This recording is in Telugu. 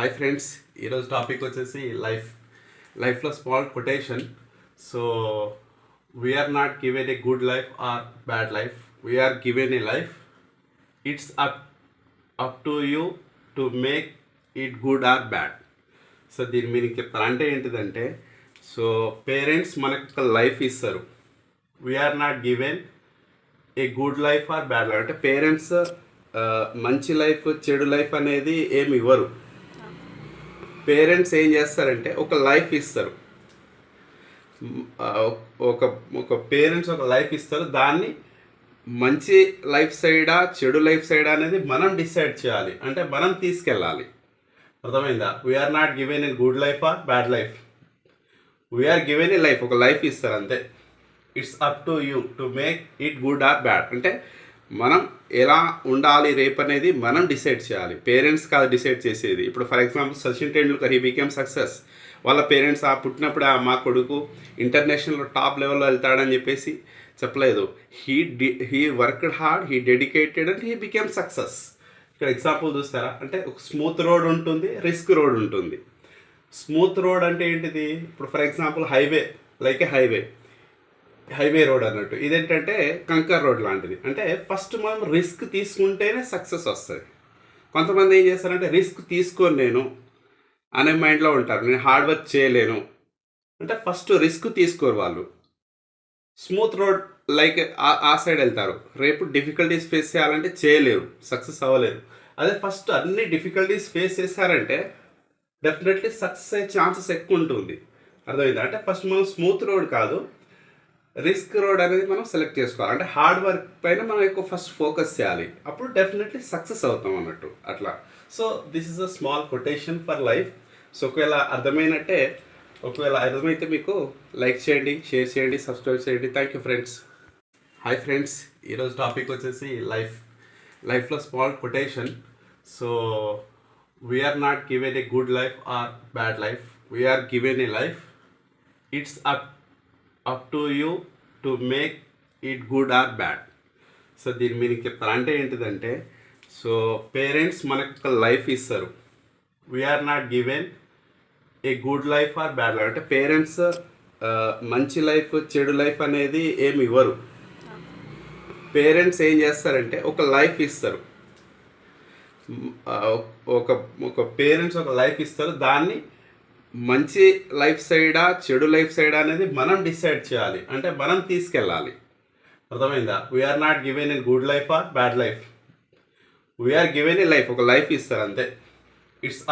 హాయ్ ఫ్రెండ్స్, ఈరోజు టాపిక్ వచ్చేసి లైఫ్లో small quotation. So we are not given a good life or bad life, we are given a life. It's up to you to make it good or bad. So దీని మీనింగ్ చెప్తాను. అంటే ఏంటిదంటే, సో పేరెంట్స్ మనకు ఒక లైఫ్ ఇస్తారు. We are not given a good life or bad life. అంటే పేరెంట్స్ మంచి లైఫ్ చెడు లైఫ్ అనేది ఏమి ఇవ్వరు. పేరెంట్స్ ఏం చేస్తారంటే ఒక లైఫ్ ఇస్తారు. ఒక పేరెంట్స్ ఒక లైఫ్ ఇస్తారు. దాన్ని మంచి లైఫ్ సైడా చెడు లైఫ్ సైడా అనేది మనం డిసైడ్ చేయాలి, అంటే మనం తీసుకెళ్ళాలి. అర్థమైందా? We are not given a good life or bad life, we are given a life. ఒక లైఫ్ ఇస్తారు అంతే. It's up to you to make it good or bad. అంటే మనం ఎలా ఉండాలి రేపు అనేది మనం డిసైడ్ చేయాలి. పేరెంట్స్ కాదు డిసైడ్ చేసేది. ఇప్పుడు for example Sachin Tendulkar, he became success. వాళ్ళ పేరెంట్స్ పుట్టినప్పుడు మా కొడుకు ఇంటర్నేషనల్ టాప్ లెవెల్లో వెళ్తాడని చెప్పేసి చెప్పలేదు. He worked hard, he dedicated and he became success. ఇక్కడ ఎగ్జాంపుల్ చూస్తారా? అంటే ఒక స్మూత్ రోడ్ ఉంటుంది, రిస్క్ రోడ్ ఉంటుంది. స్మూత్ రోడ్ అంటే ఏంటిది? ఇప్పుడు for example highway, like A highway road అన్నట్టు. ఇదేంటంటే కంకర్ రోడ్ లాంటిది. అంటే ఫస్ట్ మనం రిస్క్ తీసుకుంటేనే సక్సెస్ వస్తుంది. కొంతమంది ఏం చేస్తారంటే రిస్క్ తీసుకోను నేను అనే మైండ్లో ఉంటారు. నేను హార్డ్ వర్క్ చేయలేను అంటే ఫస్ట్ రిస్క్ తీసుకోరు వాళ్ళు. స్మూత్ రోడ్ లైక్ ఆ సైడ్ వెళ్తారు. రేపు డిఫికల్టీస్ ఫేస్ చేయాలంటే చేయలేరు, సక్సెస్ అవ్వలేరు. అదే ఫస్ట్ అన్ని డిఫికల్టీస్ ఫేస్ చేశారంటే డెఫినెట్లీ సక్సెస్ అయ్యే ఛాన్సెస్ ఎక్కువ ఉంటుంది. అర్థమైందా? అంటే ఫస్ట్ మనం స్మూత్ రోడ్ కాదు, రిస్క్ రోడ్ అనేది మనం సెలెక్ట్ చేసుకోవాలి. అంటే హార్డ్ వర్క్ పైన మనం ఎక్కువ ఫస్ట్ ఫోకస్ చేయాలి, అప్పుడు డెఫినెట్లీ సక్సెస్ అవుతాం అన్నట్టు అట్లా. So this is a small quotation for life. So ఒకవేళ అర్థమైతే మీకు లైక్ చేయండి, షేర్ చేయండి, సబ్స్క్రైబ్ చేయండి. Thank you friends. Hi friends, ఈరోజు టాపిక్ వచ్చేసి లైఫ్లో small quotation. So we are not given a good life or bad life, we are given a life. It's up to you to make it good or bad. So దీని మీనింగ్ చెప్తాను. అంటే ఏంటిదంటే, సో పేరెంట్స్ మనకు ఒక లైఫ్ ఇస్తారు. We are not given a good life or bad life. అంటే పేరెంట్స్ మంచి లైఫ్ చెడు లైఫ్ అనేది ఏమి ఇవ్వరు. పేరెంట్స్ ఏం చేస్తారంటే ఒక లైఫ్ ఇస్తారు. ఒక పేరెంట్స్ ఒక లైఫ్ ఇస్తారు. దాన్ని మంచి లైఫ్ సైడా చెడు లైఫ్ సైడా అనేది మనం డిసైడ్ చేయాలి, అంటే మనం తీసుకెళ్ళాలి. అర్థమైందా? We are not given a good life or bad life, we are given a life. ఒక లైఫ్ ఇస్తారు అంతే. ఇట్స్